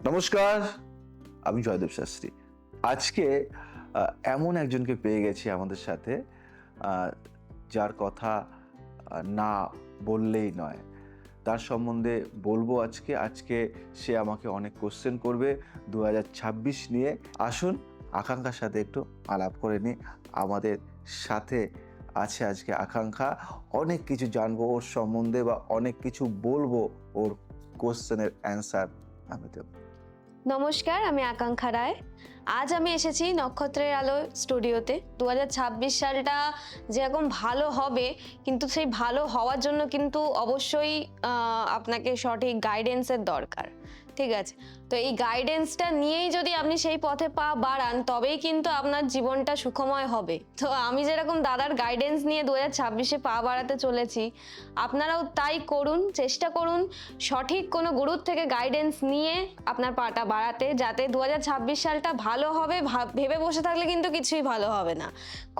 নমস্কার, আমি জয়দেব শাস্ত্রী। আজকে এমন একজনকে পেয়ে গেছি আমাদের সাথে, যার কথা না বললেই নয়। তার সম্বন্ধে বলবো আজকে সে আমাকে অনেক কোশ্চেন করবে 2026 নিয়ে। আসুন আকাঙ্ক্ষার সাথে একটু আলাপ করে নিই। আমাদের সাথে আছে আজকে আকাঙ্ক্ষা। অনেক কিছু জানবো ওর সম্বন্ধে বা অনেক কিছু বলবো, ওর কোশ্চেনের অ্যান্সার আমি দেবো। নমস্কার, আমি আকাঙ্ক্ষা রায়। আজ আমি এসেছি নক্ষত্রের আলো স্টুডিওতে। 2026 সালটা যেরকম ভালো হবে, কিন্তু সেই ভালো হওয়ার জন্য কিন্তু অবশ্যই আপনাকে সঠিক গাইডেন্সের দরকার। ঠিক আছে, তো এই গাইডেন্সটা নিয়েই যদি আপনি সেই পথে পা বাড়ান, তবেই কিন্তু আপনার জীবনটা সুখময় হবে। তো আমি যেরকম দাদার গাইডেন্স নিয়ে 2026-এ পা বাড়াতে চলেছি, আপনারাও তাই করুন। চেষ্টা করুন সঠিক কোনো গুরুর থেকে গাইডেন্স নিয়ে আপনার পাটা বাড়াতে, যাতে 2026 সালটা ভালো হবে। ভেবে বসে থাকলে কিন্তু কিছুই ভালো হবে না।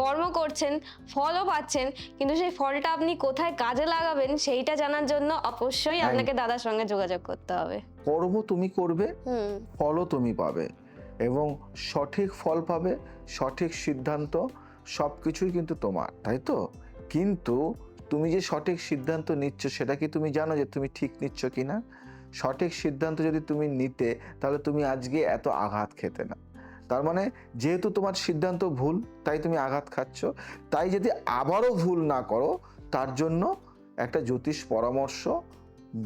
কর্ম করছেন, ফলও পাচ্ছেন, কিন্তু সেই ফলটা আপনি কোথায় কাজে লাগাবেন সেইটা জানার জন্য অবশ্যই আপনাকে দাদার সঙ্গে যোগাযোগ করতে হবে। কর্ম তুমি করবে, ফলও তুমি পাবে, এবং সঠিক ফল পাবে, সঠিক সিদ্ধান্ত, সব কিছুই কিন্তু তোমার, তাই তো? কিন্তু তুমি যে সঠিক সিদ্ধান্ত নিচ্ছ, সেটা কি তুমি জানো যে তুমি ঠিক নিচ্ছ কিনা? সঠিক সিদ্ধান্ত যদি তুমি নিতে, তাহলে তুমি আজকে এত আঘাত খেতে না। তার মানে যেহেতু তোমার সিদ্ধান্ত ভুল, তাই তুমি আঘাত খাচ্ছ। তাই যদি আবারও ভুল না করো, তার জন্য একটা জ্যোতিষ পরামর্শ,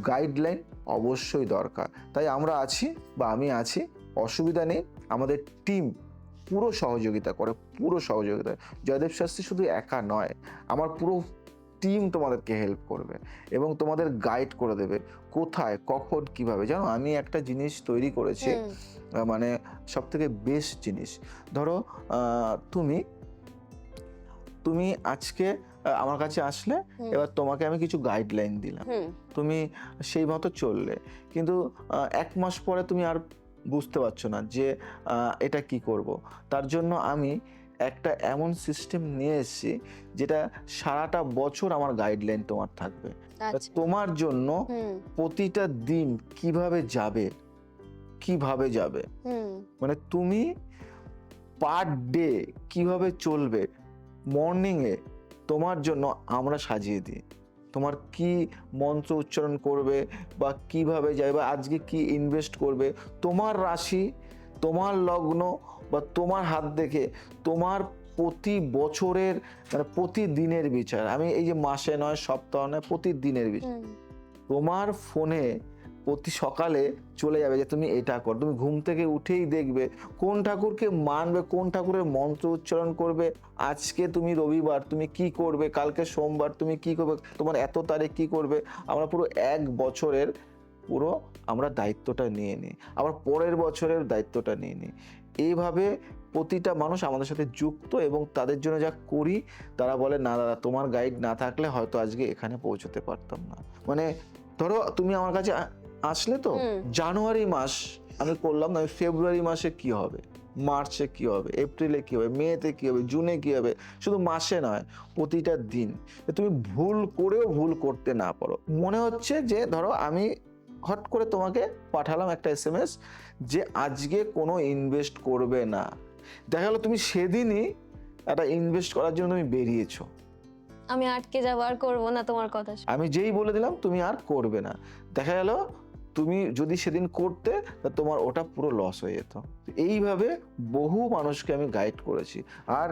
গাইডলাইন অবশ্যই দরকার। তাই আমরা আছি, বা আমি আছি, অসুবিধা নেই। আমাদের টিম পুরো সহযোগিতা করে, পুরো সহযোগিতা। জয়দেব শাস্ত্রী শুধু একা নয়, আমার পুরো টিম তোমাদেরকে হেল্প করবে এবং তোমাদের গাইড করে দেবে কোথায়, কখন, কিভাবে। জানো, আমি একটা জিনিস তৈরি করেছি, মানে সব থেকে বেস্ট জিনিস। ধরো তুমি তুমি আজকে আমার কাছে আসলে, এবার তোমাকে আমি কিছু গাইডলাইন দিলাম, তুমি সেই মতো চললে, কিন্তু 1 মাস পরে তুমি আর বুঝতে পারছো না যে এটা কি করব। তার জন্য আমি একটা এমন সিস্টেম নিয়ে এসেছি, যেটা সারাটা বছর আমার গাইডলাইন তোমার থাকবে। তোমার জন্য প্রতিটা দিন কিভাবে যাবে, কিভাবে যাবে, মানে তুমি পার ডে কিভাবে চলবে, মর্নিংয়ে তোমার জন্য আমরা সাজিয়ে দিই। তোমার কি মন্ত্র উচ্চারণ করবে, বা কিভাবে যাবে, বা আজকে কি ইনভেস্ট করবে, তোমার রাশি, তোমার লগ্ন, বা তোমার হাত দেখে তোমার প্রতি বছরের, মানে প্রতিদিনের বিচার। আমি এই যে মাসে নয়, সপ্তাহ নয়, প্রতিদিনের বিচার তোমার ফোনে প্রতি সকালে চলে যাবে, যে তুমি এটা কর। তুমি ঘুম থেকে উঠেই দেখবে কোন ঠাকুরকে মানবে, কোন ঠাকুরের মন্ত্র উচ্চারণ করবে। আজকে তুমি রবিবার, তুমি কি করবে, কালকে সোমবার তুমি কি করবে, তোমার এত তারিখ কি করবে। আমরা পুরো 1 বছরের পুরো আমরা দায়িত্বটা নিয়ে নিই, আবার পরের বছরের দায়িত্বটা নিয়ে নিই। এইভাবে প্রতিটা মানুষ আমাদের সাথে যুক্ত, এবং তাদের জন্য যা করি, তারা বলে না দাদা, তোমার গাইড না থাকলে হয়তো আজকে এখানে পৌঁছতে পারতাম না। মানে ধরো তুমি আমার কাছে আসলে, তো জানুয়ারি মাস আমি করলাম না, ফেব্রুয়ারি মাসে কি হবে, মার্চে কি হবে, এপ্রিলে কি হবে, মেতে কি হবে, জুনে কি হবে। শুধু মাসে নয়, প্রতিটা দিন তুমি ভুল করেও ভুল করতে না পারো। মনে হচ্ছে যে ধরো আমি হট করে তোমাকে পাঠালাম একটা SMS যে আজকে কোনো ইনভেস্ট করবে না। দেখা গেলো তুমি সেদিনই একটা ইনভেস্ট করার জন্য তুমি বেরিয়েছো, আমি আটকে যাবো, আর করবো না তোমার কথা। আমি যেই বলে দিলাম তুমি আর করবে না, দেখা গেল তুমি যদি সেদিন করতে, তা তোমার ওটা পুরো লস হয়ে যেত। এইভাবে বহু মানুষকে আমি গাইড করেছি। আর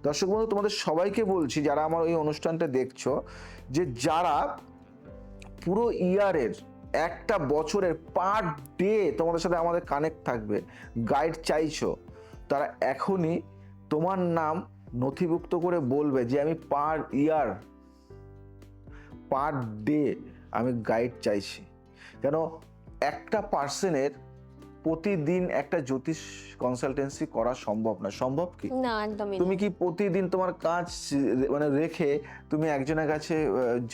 দর্শক বন্ধু, তোমাদের সবাইকে বলছি, যারা আমার এই অনুষ্ঠানটা দেখছো, যে যারা পুরো ইয়ারের, একটা বছরের পার ডে তোমাদের সাথে আমাদের কানেক্ট থাকবে, গাইড চাইছো, তারা এখনই তোমার নাম নথিভুক্ত করে বলবে যে আমি পার ইয়ার, পার ডে আমি গাইড চাইছি। কেন, একটা পার্সনের প্রতিদিন একটা জ্যোতিষ কনসালটেন্সি করা সম্ভব না। সম্ভব কি? না, একদমই। তুমি কি প্রতিদিন তোমার কাজ মানে রেখে তুমি একজনের কাছে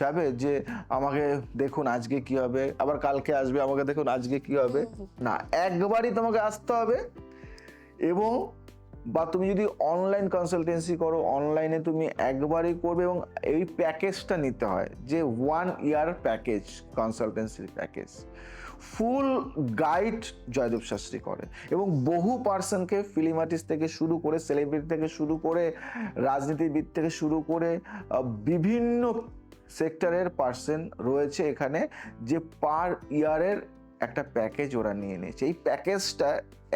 যাবে যে আমাকে দেখুন আজকে কি হবে, আবার কালকে আসবে আমাকে দেখুন আজকে কি হবে? না, একবারই তোমাকে আসতে হবে, এবং বা তুমি যদি অনলাইন কনসালটেন্সি করো, অনলাইনে তুমি একবারই করবে এবং এই প্যাকেজটা নিতে হয় যে 1 ইয়ার package, কনসালটেন্সির package, full guide Joydeb Shastri করে এবং বহু পার্সনকে, ফিল্ম আর্টিস্ট থেকে শুরু করে, সেলিব্রিটি থেকে শুরু করে, রাজনীতিবিদ থেকে শুরু করে বিভিন্ন সেক্টরের পার্সন রয়েছে এখানে, যে পার ইয়ারের একটা প্যাকেজ ওরা নিয়ে নিয়েছে। এই প্যাকেজটা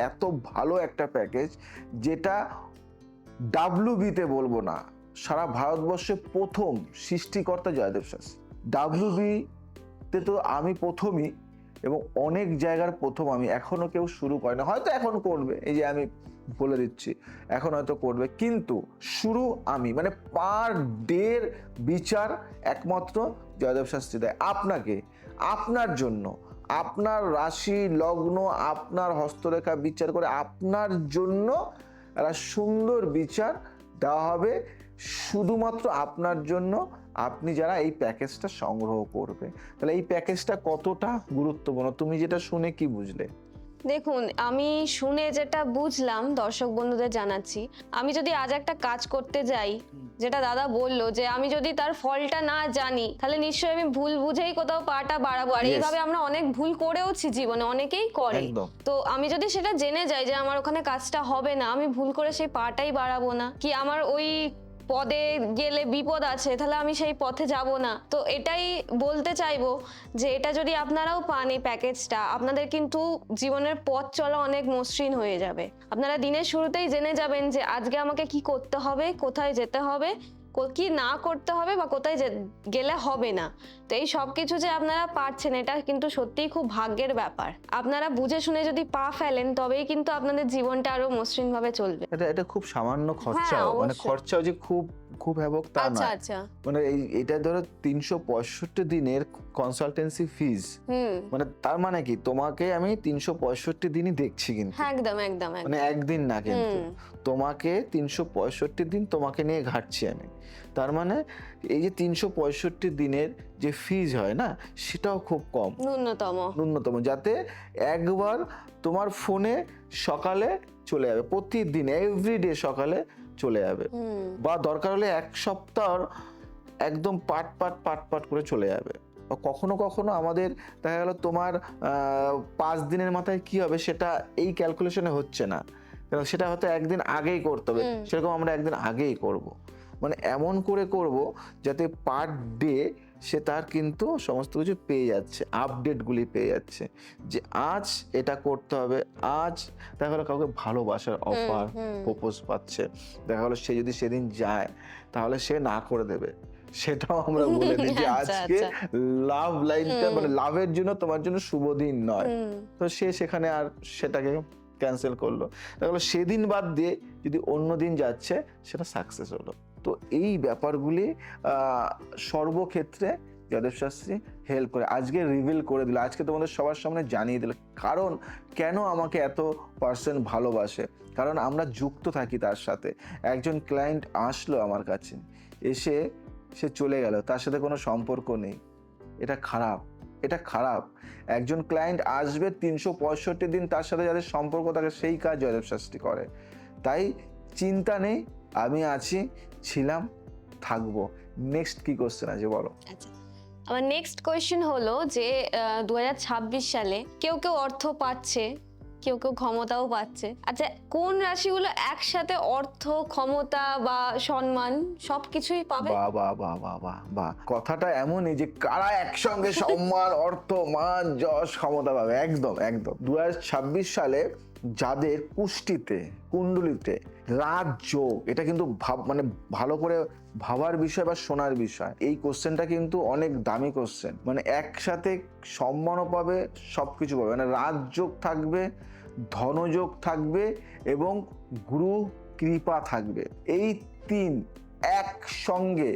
এত ভালো একটা প্যাকেজ, যেটা ডাব্লিউবিতে বলবো না, সারা ভারতবর্ষে প্রথম সৃষ্টিকর্তা জয়দেব শাস্ত্রী। ডাব্লিউবিতে তো আমি প্রথমই এবং অনেক জায়গার প্রথম আমি, এখনো কেউ শুরু করে না, হয়তো এখন করবে, এই যে আমি বলে দিচ্ছি এখন হয়তো করবে, কিন্তু শুরু আমি, মানে পার ডের বিচার একমাত্র জয়দেব শাস্ত্রী দেয় আপনাকে, আপনার জন্য, আপনার রাশি লগ্ন, আপনার হস্তরেখা বিচার করে আপনার জন্য একটা সুন্দর বিচার দেওয়া হবে শুধুমাত্র আপনার জন্য, আপনি যারা এই প্যাকেজটা সংগ্রহ করবে। তাহলে এই প্যাকেজটা কতটা গুরুত্বপূর্ণ, তুমি যেটা শুনে কি বুঝলে? দেখুন, আমি শুনে যেটা বুঝলাম দর্শক বন্ধুদের জানাচ্ছি, আমি যদি আজ একটা কাজ করতে যাই, যেটা দাদা বললো যে আমি যদি তার ফলটা না জানি, তাহলে নিশ্চয়ই আমি ভুল বুঝেই কোথাও পাটা বাড়াবো। আর এইভাবে আমরা অনেক ভুল করেওছি জীবনে, অনেকেই করে। তো আমি যদি সেটা জেনে যাই যে আমার ওখানে কাজটা হবে না, আমি ভুল করে সেই পাটাই বাড়াবো না, কি আমার ওই পদে গেলে বিপদ আছে, তাহলে আমি সেই পথে যাব না। তো এটাই বলতে চাইবো যে এটা যদি আপনারাও পান এই প্যাকেজটা, আপনাদের কিন্তু জীবনের পথ চলা অনেক মসৃণ হয়ে যাবে। আপনারা দিনের শুরুতেই জেনে যাবেন যে আজকে আমাকে কি করতে হবে, কোথায় যেতে হবে, কি না করতে হবে বা কোথায় গেলে হবে না। তো এই সব কিছু যে আপনারা পারছেন, এটা কিন্তু সত্যিই খুব ভাগ্যের ব্যাপার। আপনারা বুঝে শুনে যদি পা ফেলেন, তবেই কিন্তু আপনাদের জীবনটা আরো মসৃণ ভাবে চলবে। এটা খুব সামান্য খরচাও, মানে খরচাও যে খুব খুব হ্যাবক তা আচ্ছা নয়। আচ্ছা, মানে এটা ধরো 365 দিনের কনসালটেন্সি ফিজ, মানে তার মানে কি, তোমাকে আমি 365 দিনই দেখছি, কিন্তু একদম একদম, মানে একদিন না, কিন্তু তোমাকে 365 দিন তোমাকে নিয়ে ঘাটছি আমি। তার মানে এই যে 365 দিনের যে ফিজ হয় না, সেটাও খুব কম, ন্যূনতম, যাতে একবার তোমার ফোনে সকালে চলে যাবে, প্রতিদিন এভরিডে সকালে চলে যাবে, বা দরকার হলে এক সপ্তাহ একদম পাট পাট পাট পাট করে চলে যাবে। কখনো কখনো আমাদের দেখা গেল তোমার 5 দিনের মাথায় কি হবে সেটা এই ক্যালকুলেশনে হচ্ছে না, সেটা হয়তো একদিন আগেই করতে হবে, সেরকম আমরা একদিন আগেই করব, মানে এমন করে করব যাতে পার ডে সে তার কিন্তু সমস্ত কিছু পেয়ে যাচ্ছে, আপডেটগুলি পেয়ে যাচ্ছে, যে আজ এটা করতে হবে, আজ দেখা গেলো কাউকে ভালোবাসার অফার প্রপোজ পাচ্ছে, দেখা গেলো সে যদি সেদিন যায় তাহলে সে না করে দেবে, সেটাও আমরা বলে দিই যে আজকে লাভ লাইনটা, মানে লাভের জন্য তোমার জন্য শুভ দিন নয়, তো সে সেখানে আর সেটাকে ক্যান্সেল করলো, দেখা সেদিন বাদ দিয়ে যদি অন্য দিন যাচ্ছে সেটা সাকসেস হলো। তো এই ব্যাপারগুলি সর্বক্ষেত্রে জয়দেব শাস্ত্রী হেল্প করে। আজকে রিভিল করে দিল, আজকে তোমাদের সবার সামনে জানিয়ে দিল, কারণ কেন আমাকে এত পার্সেন্ট ভালোবাসে, কারণ আমরা যুক্ত থাকি তার সাথে। একজন ক্লায়েন্ট আসলো আমার কাছে, এসে সে চলে গেল, তার সাথে কোনো সম্পর্ক নেই, এটা খারাপ, এটা খারাপ। একজন ক্লায়েন্ট আসবে 365 দিন, তার সাথে যাদের সম্পর্ক থাকে, সেই কাজ জয়দেব শাস্ত্রী করে। তাই চিন্তা নেই, আমি আছি, ছিলাম, থাকবো। নেক্সট কি কোশ্চেন আছে বলো? আচ্ছা, আমার নেক্সট কোয়েশ্চেন হলো যে 2026 সালে কেউ কেউ অর্থ পাচ্ছে, কেউ কেউ ক্ষমতাও পাচ্ছে। আচ্ছা, কোন রাশিগুলো একসাথে অর্থ, ক্ষমতা বা সম্মান সবকিছুই পাবে? বাহ বাহ বাহ বাহ বাহ বাহ, কথাটা এমনই যে কারা একসঙ্গে সম্মান, অর্থ, মান, যশ, ক্ষমতা পাবে। একদম একদম 2026 সালে যাদের কুষ্টিতে, কুণ্ডলিতে রাজযোগ, এটা কিন্তু মানে ভালো করে ভাবার বিষয় বা শোনার বিষয়। এই কোশ্চেনটা কিন্তু অনেক দামি কোশ্চেন, মানে একসাথে সম্মানও পাবে, সবকিছু পাবে, মানে রাজযোগ থাকবে, ধনযোগ থাকবে এবং গুরু কৃপা থাকবে। এই 3 একসঙ্গে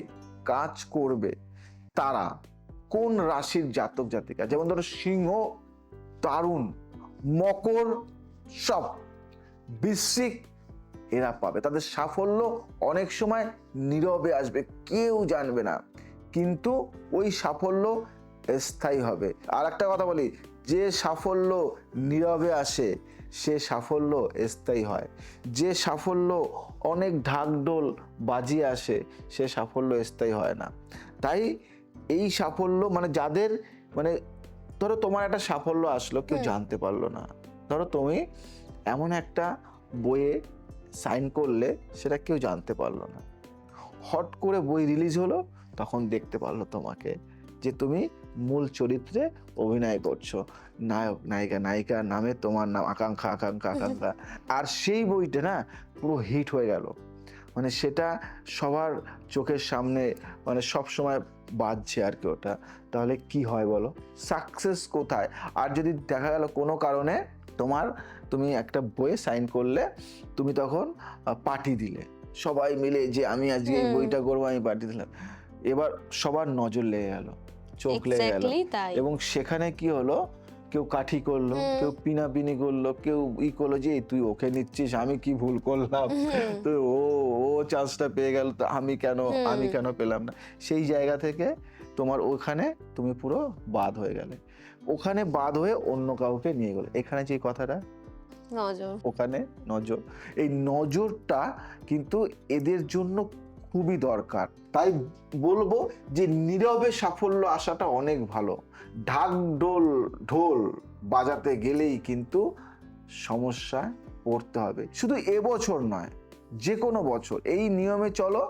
কাজ করবে। তারা কোন রাশির জাতক জাতিকা? যেমন ধরো সিংহ, তারুণ, মকর, সব, বৃশ্চিক, এরা পাবে। তাদের সাফল্য অনেক সময় নীরবে আসবে, কেউ জানবে না, কিন্তু ওই সাফল্য স্থায়ী হবে। আর একটা কথা বলি, যে সাফল্য নীরবে আসে সে সাফল্য স্থায়ী হয়, যে সাফল্য অনেক ঢাকঢোল বাজিয়ে আসে সে সাফল্য স্থায়ী হয় না। তাই এই সাফল্য মানে যাদের মানে ধরো তোমার একটা সাফল্য আসলো, কেউ জানতে পারলো না, ধরো তুমি এমন একটা বইয়ে সাইন করলে সেটা কেউ জানতে পারলো না, হট করে বই রিলিজ হলো, তখন দেখতে পারলো তোমাকে যে তুমি মূল চরিত্রে অভিনয় করছো, নায়ক নায়িকা নায়িকার নামে তোমার নাম আকাঙ্ক্ষা আকাঙ্ক্ষা আকাঙ্ক্ষা, আর সেই বইটা না পুরো হিট হয়ে গেল, মানে সেটা সবার চোখের সামনে মানে সব সময় বাজছে আর কি ওটা। তাহলে কি হয় বলো, সাকসেস কোথায়? আর যদি দেখা গেল কোনো কারণে তুমি একটা বইয়ে সাইন করলে, তুমি তখন পার্টি দিলে, সবাই মিলে যে আমি আজকে এই বইটা করবো, আমি পার্টি দিলাম, এবার সবার নজর লেগে গেল, চোখ লেগে গেল, এবং সেখানে কি হলো, কেউ কাঠি করলো, কেউ পিনাপিনি করলো, কেউ করলো যে তুই ওকে নিচ্ছিস, আমি কি ভুল করলাম, তো ও চান্সটা পেয়ে গেল, তো আমি কেন পেলাম না। সেই জায়গা থেকে তোমার ওখানে তুমি পুরো বাদ হয়ে গেলে, ওখানে বাদ হয়ে অন্য কাউকে নিয়ে গেলে। এখানে যে কথাটা নজর, ওখানে নজর, এই নজরটা কিন্তু এদের জন্য খুবই দরকার। তাই বলবো যে নীরবে সাফল্য আসাটা অনেক ভালো, ঢোল বাজাতে গেলেই কিন্তু সমস্যায় পড়তে হবে। শুধু এবছর নয়, যে কোনো বছর এই নিয়মে চলো,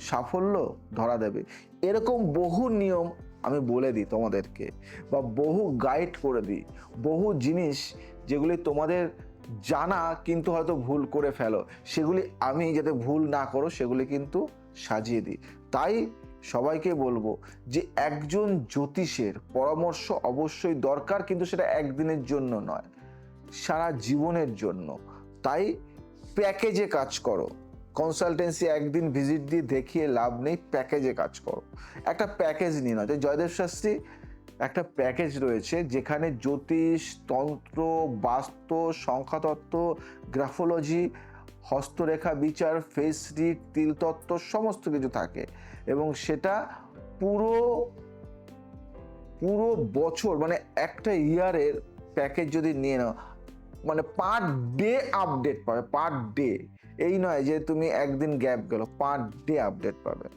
সাফল্য ধরা দেবে। এরকম বহু নিয়ম আমি বলে দিই তোমাদেরকে, বা বহু গাইড করে দিই, বহু জিনিস যেগুলি তোমাদের জানা কিন্তু হয়তো ভুল করে ফেলো, সেগুলি আমি যাতে ভুল না করো সেগুলি কিন্তু সাজিয়ে দিই। তাই সবাইকে বলবো যে একজন জ্যোতিষের পরামর্শ অবশ্যই দরকার, কিন্তু সেটা একদিনের জন্য নয়, সারা জীবনের জন্য। তাই প্যাকেজে কাজ করো, কনসালটেন্সি একদিন ভিজিট দিয়ে দেখিয়ে লাভ নেই, প্যাকেজে কাজ করো। একটা প্যাকেজ নিয়ে নাও, যে জয়দেব শাস্ত্রী একটা প্যাকেজ রয়েছে যেখানে জ্যোতিষ, তন্ত্র, বাস্তু, সংখ্যাতত্ত্ব, গ্রাফোলজি, হস্তরেখা বিচার, ফেস রিড, তিলতত্ত্ব সমস্ত কিছু থাকে, এবং সেটা পুরো বছর মানে একটা ইয়ারের প্যাকেজ যদি নিয়ে নাও, মানে পার ডে আপডেট পাবে, পার ডে। এই নয় যে তুমি একদিন গ্যাপ গেল, পার ডে আপডেট পাবে,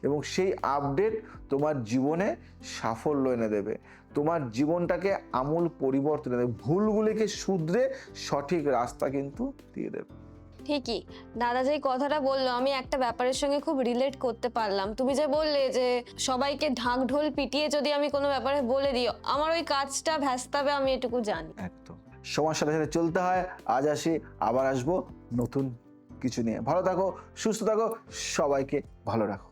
এবং সেই আপডেট তোমার জীবনে সাফল্য এনে দেবে, তোমার জীবনটাকে আমূল পরিবর্তন এনে দেবে, ভুলগুলিকে শুধরে সঠিক রাস্তা কিন্তু দিয়ে দেবে। ঠিকই, দাদা যে কথাটা বললো আমি একটা ব্যাপারের সঙ্গে খুব রিলেট করতে পারলাম। তুমি যে বললে যে সবাইকে ঢাক ঢোল পিটিয়ে যদি আমি কোনো ব্যাপারে বলে দিই, আমার ওই কাজটা ভ্যাস্তাবে, আমি এটুকু জানি। একদম, সময়ের সাথে সাথে চলতে হয়। আজ আসি, আবার আসবো নতুন কিছু নিয়ে। ভালো থাকো, সুস্থ থাকো, সবাইকে ভালো রাখো।